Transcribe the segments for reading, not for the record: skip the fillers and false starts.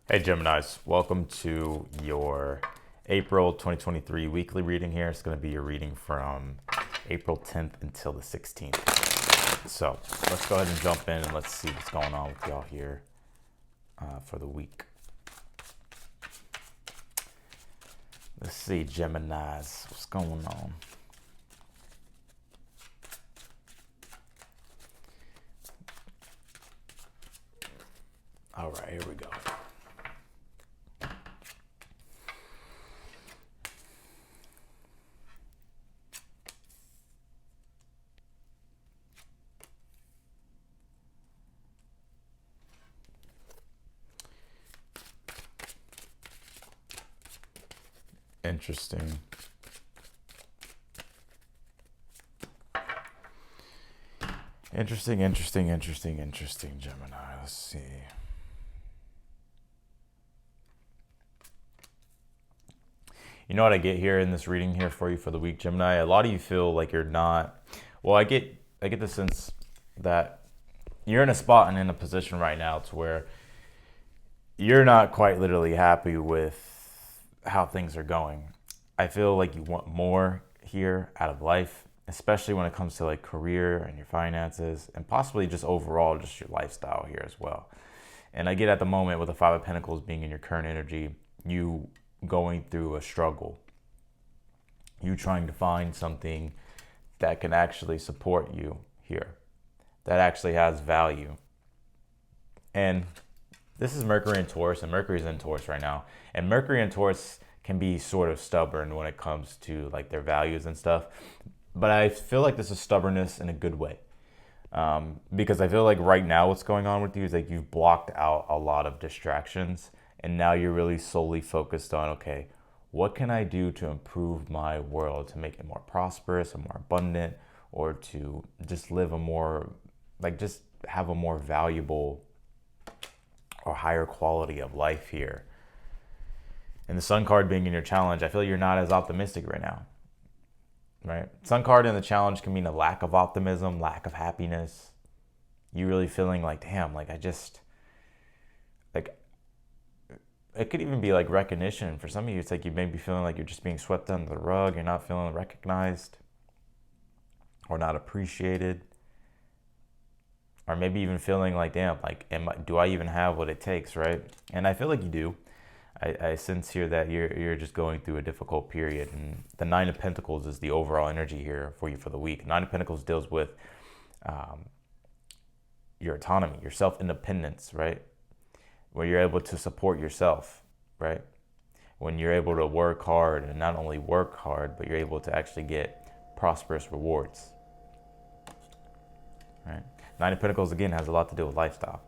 Hey Geminis, welcome to your April 2023 weekly reading here. It's going to be your reading from April 10th until the 16th. So let's go ahead and jump in and let's see what's going on with y'all here for the week. Let's see, Geminis, what's going on? All right, here we go. Interesting. Interesting, Gemini. Let's see. You know what I get here in this reading here for you for the week, Gemini? A lot of you feel like you're not. Well, I get the sense that you're in a spot and in a position right now to where you're not quite literally happy with how things are going. I feel like you want more here out of life, especially when it comes to like career and your finances and possibly just overall just your lifestyle here as well. And I get at the moment with the Five of Pentacles being in your current energy, you going through a struggle. You trying to find something that can actually support you here, that actually has value. And this is Mercury and Taurus, and Mercury's in Taurus right now. And Mercury and Taurus can be sort of stubborn when it comes to like their values and stuff. But I feel like this is stubbornness in a good way. Because I feel like right now what's going on with you is like you've blocked out a lot of distractions. And now you're really solely focused on, okay, what can I do to improve my world, to make it more prosperous and more abundant, or to just live a more, like just have a more valuable or higher quality of life here. And the Sun card being in your challenge, I feel you're not as optimistic right now, right? Sun card in the challenge can mean a lack of optimism, lack of happiness. You really feeling like, damn, like I just, like, it could even be like recognition. For some of you, it's like you may be feeling like you're just being swept under the rug. You're not feeling recognized or not appreciated. Or maybe even feeling like, damn, like, do I even have what it takes, right? And I feel like you do. I sense here that you're just going through a difficult period. And the Nine of Pentacles is the overall energy here for you for the week. Nine of Pentacles deals with your autonomy, your self-independence, right? Where you're able to support yourself, right? When you're able to work hard, and not only work hard, but you're able to actually get prosperous rewards, right? Nine of Pentacles, again, has a lot to do with lifestyle.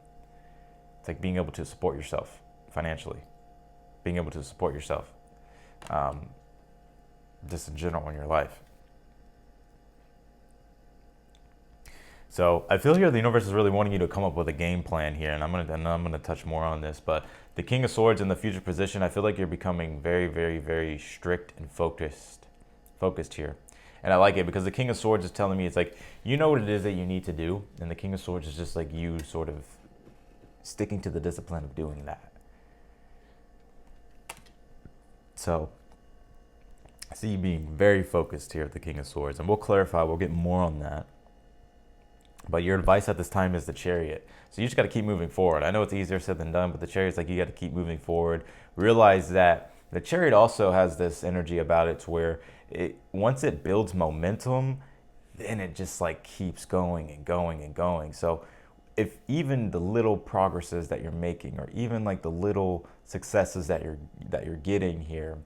It's like being able to support yourself financially, being able to support yourself just in general in your life. So I feel here the universe is really wanting you to come up with a game plan here, and I'm gonna touch more on this. But the King of Swords in the future position, I feel like you're becoming very, very, very strict and focused here. And I like it because the King of Swords is telling me it's like, you know what it is that you need to do. And the King of Swords is just like you sort of sticking to the discipline of doing that. So I see you being very focused here at the King of Swords. And we'll clarify, we'll get more on that. But your advice at this time is the Chariot. So you just got to keep moving forward. I know it's easier said than done, but the Chariot's like you got to keep moving forward. Realize that the Chariot also has this energy about it to where once it builds momentum, then it just like keeps going and going and going. So if even the little progresses that you're making, or even like the little successes that you're getting here,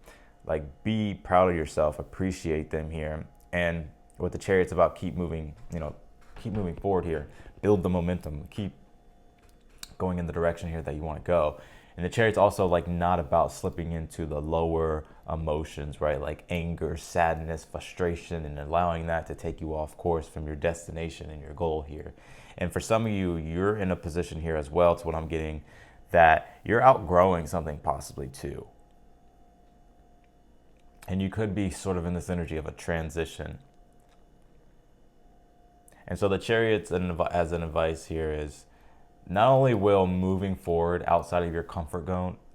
like be proud of yourself, appreciate them here. And what the Chariot's about, keep moving, keep moving forward here, build the momentum, keep going in the direction here that you want to go. And the Chariot's also like not about slipping into the lower emotions, right? Like anger, sadness, frustration, and allowing that to take you off course from your destination and your goal here. And for some of you, you're in a position here as well, to what I'm getting, that you're outgrowing something possibly too. And you could be sort of in this energy of a transition. And so the Chariot as an advice here is, not only will moving forward outside of your comfort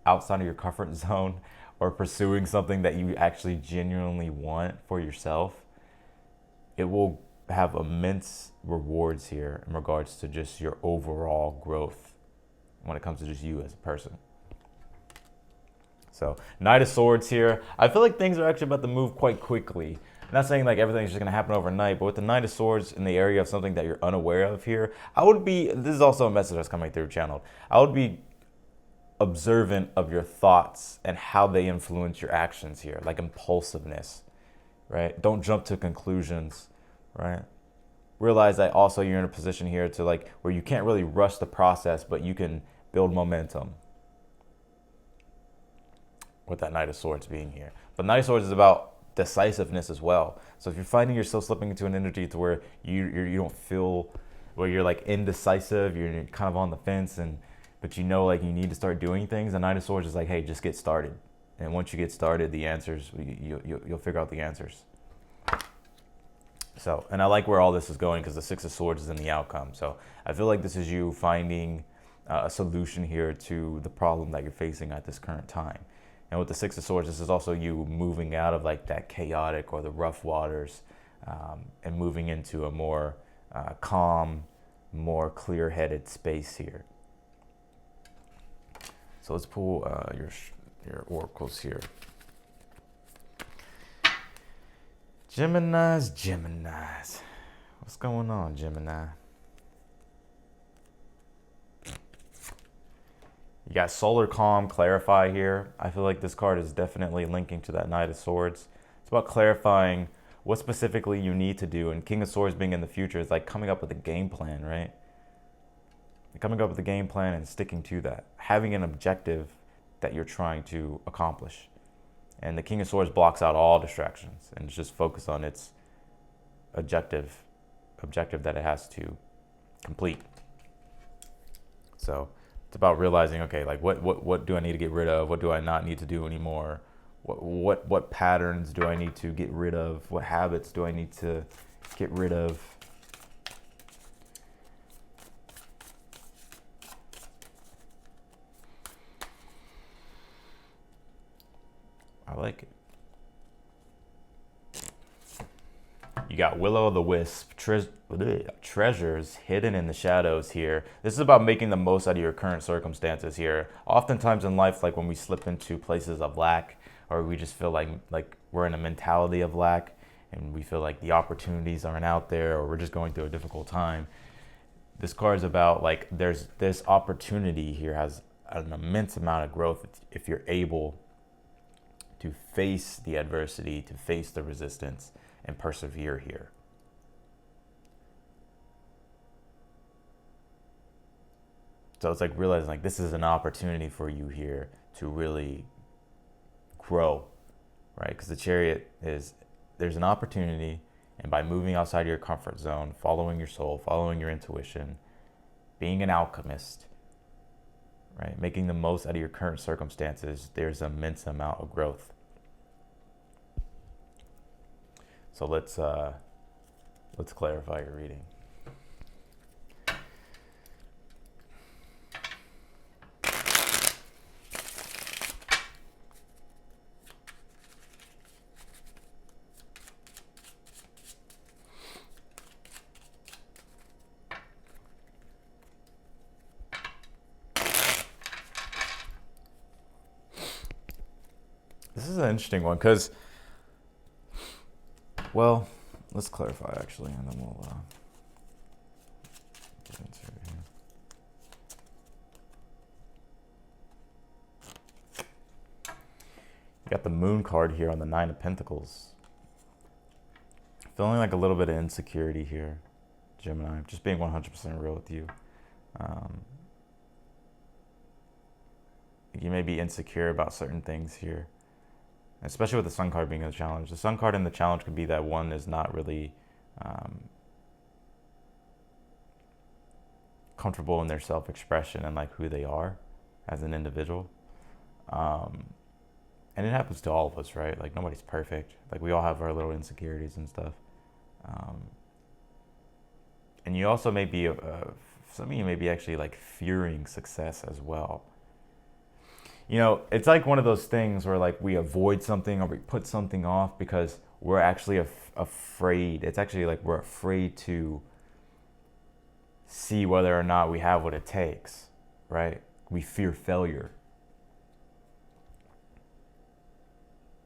outside of your comfort zone or pursuing something that you actually genuinely want for yourself, it will have immense rewards here in regards to just your overall growth when it comes to just you as a person. So, Knight of Swords here. I feel like things are actually about to move quite quickly. I'm not saying like everything's just going to happen overnight, but with the Knight of Swords in the area of something that you're unaware of here, this is also a message that's coming through channeled. I would be observant of your thoughts and how they influence your actions here, like impulsiveness, right? Don't jump to conclusions, right? Realize that also you're in a position here to like where you can't really rush the process, but you can build momentum with that Knight of Swords being here. But Knight of Swords is about decisiveness as well. So if you're finding yourself slipping into an energy to where you don't feel, where you're like indecisive, you're kind of on the fence, but you know like you need to start doing things, the Knight of Swords is like, hey, just get started. And once you get started, the answers, you'll figure out the answers. So, and I like where all this is going because the Six of Swords is in the outcome. So I feel like this is you finding a solution here to the problem that you're facing at this current time. And with the Six of Swords, this is also you moving out of like that chaotic or the rough waters and moving into a more calm, more clear-headed space here. So let's pull your oracles here. Geminis. What's going on, Gemini? You got Solar Calm, Clarify here. I feel like this card is definitely linking to that Knight of Swords. It's about clarifying what specifically you need to do. And King of Swords being in the future is like coming up with a game plan, right? Coming up with a game plan and sticking to that. Having an objective that you're trying to accomplish. And the King of Swords blocks out all distractions and it's just focused on its objective that it has to complete. So it's about realizing, okay, like what do I need to get rid of? What do I not need to do anymore? What patterns do I need to get rid of? What habits do I need to get rid of? I like it. You got Will-o'-the-Wisp, treasures hidden in the shadows here. This is about making the most out of your current circumstances here. Oftentimes in life, like when we slip into places of lack, or we just feel like we're in a mentality of lack, and we feel like the opportunities aren't out there, or we're just going through a difficult time. This card is about like this opportunity here has an immense amount of growth if you're able to face the adversity, to face the resistance, and persevere here. So it's like realizing like this is an opportunity for you here to really grow, right? Because the Chariot is, there's an opportunity, and by moving outside your comfort zone, following your soul, following your intuition, being an alchemist, right? Making the most out of your current circumstances, there's an immense amount of growth. So let's clarify your reading. This is an interesting one because, well, let's clarify actually, and then we'll get into it here. You got the Moon card here on the Nine of Pentacles. Feeling like a little bit of insecurity here, Gemini. Just being 100% real with you. You may be insecure about certain things here, especially with the Sun card being a challenge. The Sun card in the challenge could be that one is not really comfortable in their self-expression and like who they are as an individual. And it happens to all of us, right? Like nobody's perfect. Like we all have our little insecurities and stuff. And you also may be, some of you may be actually like fearing success as well. It's like one of those things where like we avoid something or we put something off because we're actually afraid. It's actually like we're afraid to see whether or not we have what it takes, right? We fear failure.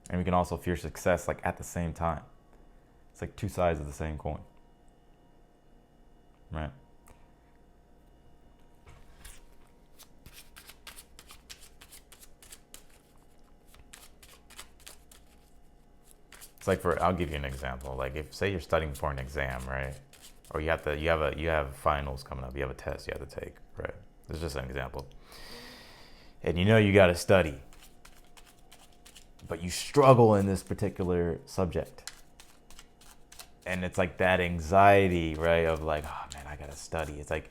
And we can also fear success like at the same time. It's like two sides of the same coin, right? It's like I'll give you an example. Like if say you're studying for an exam, right? Or you have finals coming up, you have a test you have to take, right? This is just an example. And you got to study, but you struggle in this particular subject. And it's like that anxiety, right? Of like, oh man, I got to study. It's like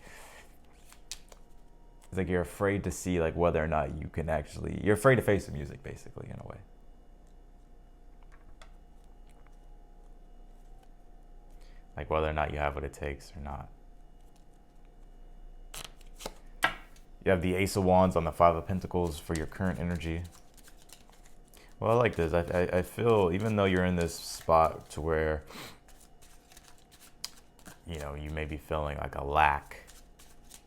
you're afraid to see like whether or not you're afraid to face the music, basically, in a way. Like whether or not you have what it takes or not. You have the Ace of Wands on the Five of Pentacles for your current energy. Well, I like this. I feel, even though you're in this spot to where, you may be feeling like a lack,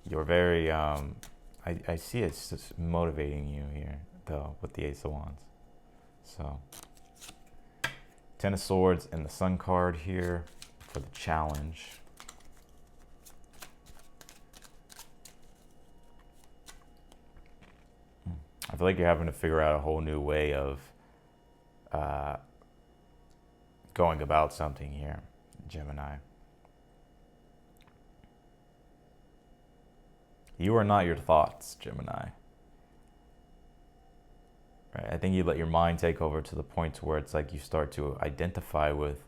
you're very, I see it's just motivating you here, though, with the Ace of Wands. So, Ten of Swords and the Sun card here for the challenge. I feel like you're having to figure out a whole new way of going about something here, Gemini. You are not your thoughts, Gemini. Right? I think you let your mind take over to the point where it's like you start to identify with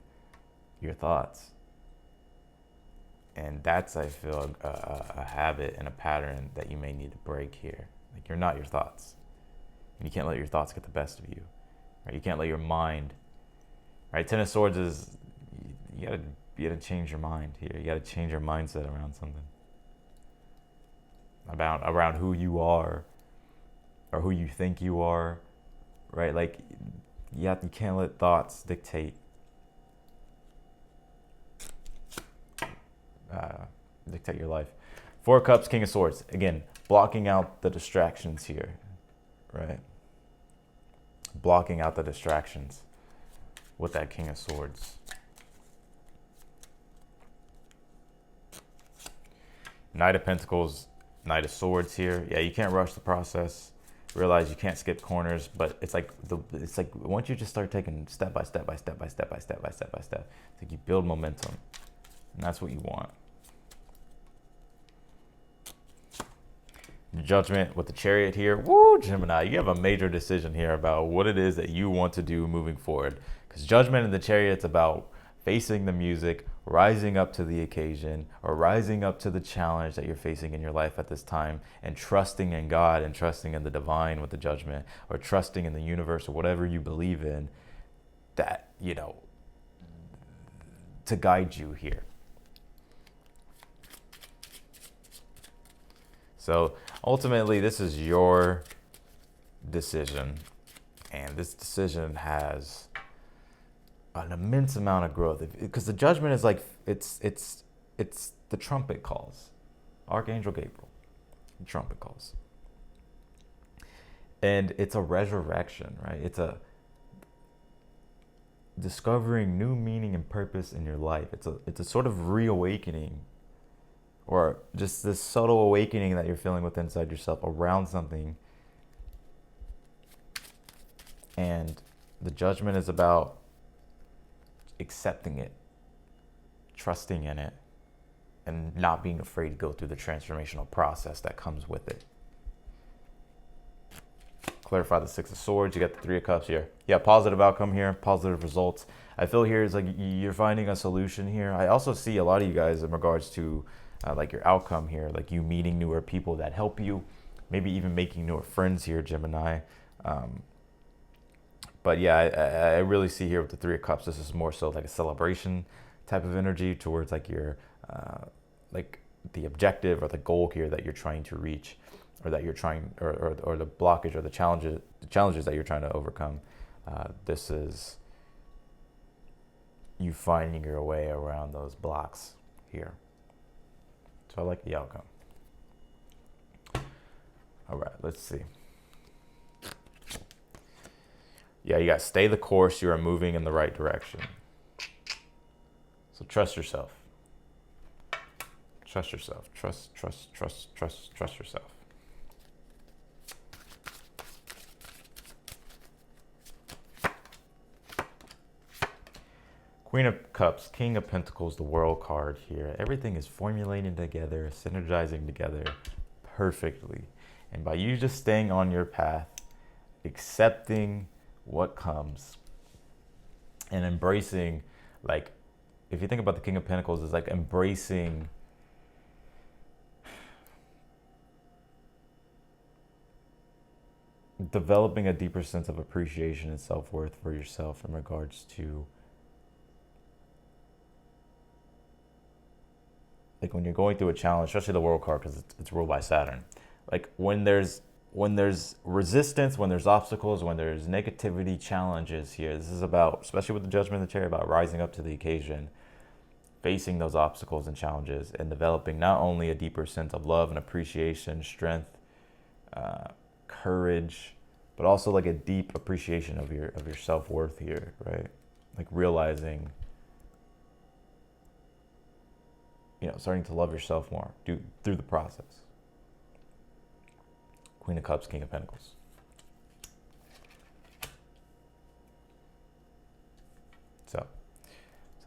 your thoughts. And that's, I feel, a habit and a pattern that you may need to break here. Like, you're not your thoughts. And you can't let your thoughts get the best of you. Right? You can't let your mind... Right? Ten of Swords is... You gotta change your mind here. You gotta change your mindset around something. Around who you are. Or who you think you are. Right? Like, you can't let thoughts dictate your life. Four of Cups, King of Swords. Again, blocking out the distractions here, right? Blocking out the distractions with that King of Swords. Knight of Pentacles, Knight of Swords here. Yeah, you can't rush the process. Realize you can't skip corners, but it's like once you just start taking step by step, it's like you build momentum, and that's what you want. Judgment with the Chariot here. Woo, Gemini, you have a major decision here about what it is that you want to do moving forward. Because Judgment and the Chariot's about facing the music, rising up to the occasion, or rising up to the challenge that you're facing in your life at this time, and trusting in God and trusting in the divine with the Judgment, or trusting in the universe or whatever you believe in, that, to guide you here. So ultimately, this is your decision, and this decision has an immense amount of growth. Because the Judgment is like it's the trumpet calls, Archangel Gabriel, the trumpet calls, and it's a resurrection, right? It's a discovering new meaning and purpose in your life. It's a sort of reawakening. Or just this subtle awakening that you're feeling within inside yourself around something. And the Judgment is about accepting it, trusting in it, and not being afraid to go through the transformational process that comes with it. Clarify the Six of Swords. You got the Three of Cups here. Yeah, positive outcome here, positive results. I feel here is like you're finding a solution here. I also see a lot of you guys in regards to like your outcome here, like you meeting newer people that help you, maybe even making newer friends here, Gemini. But yeah, I really see here with the Three of Cups, this is more so like a celebration type of energy towards like your, like the objective or the goal here that you're trying to reach, or that you're trying, or the blockage or the challenges that you're trying to overcome. This is you finding your way around those blocks here. So I like the outcome. All right, let's see. Yeah, you got stay the course. You are moving in the right direction. So trust yourself. Trust yourself. Trust yourself. Queen of Cups, King of Pentacles, the World card here. Everything is formulating together, synergizing together perfectly. And by you just staying on your path, accepting what comes, and embracing, like, if you think about the King of Pentacles, it's like embracing developing a deeper sense of appreciation and self-worth for yourself in regards to, like, when you're going through a challenge, especially the World card because it's ruled by Saturn. Like when there's resistance, when there's obstacles, when there's negativity, challenges here. This is about, especially with the Judgment of the Chariot, about rising up to the occasion, facing those obstacles and challenges, and developing not only a deeper sense of love and appreciation, strength, courage, but also like a deep appreciation of your self-worth here, right? Like realizing, starting to love yourself more through the process. Queen of Cups, King of Pentacles. So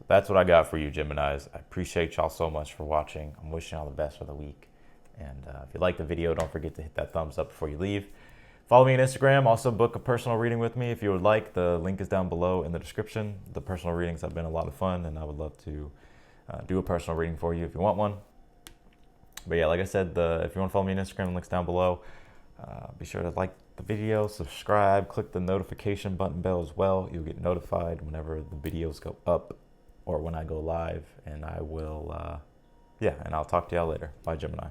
that's what I got for you, Geminis. I appreciate y'all so much for watching. I'm wishing y'all the best for the week. And if you like the video, don't forget to hit that thumbs up before you leave. Follow me on Instagram. Also book a personal reading with me if you would like. The link is down below in the description. The personal readings have been a lot of fun, and I would love to do a personal reading for you if you want one. But yeah, like I said, if you want to follow me on Instagram, the link's down below. Be sure to like the video, subscribe, click the notification button bell as well. You'll get notified whenever the videos go up or when I go live. And I will, and I'll talk to y'all later. Bye, Gemini.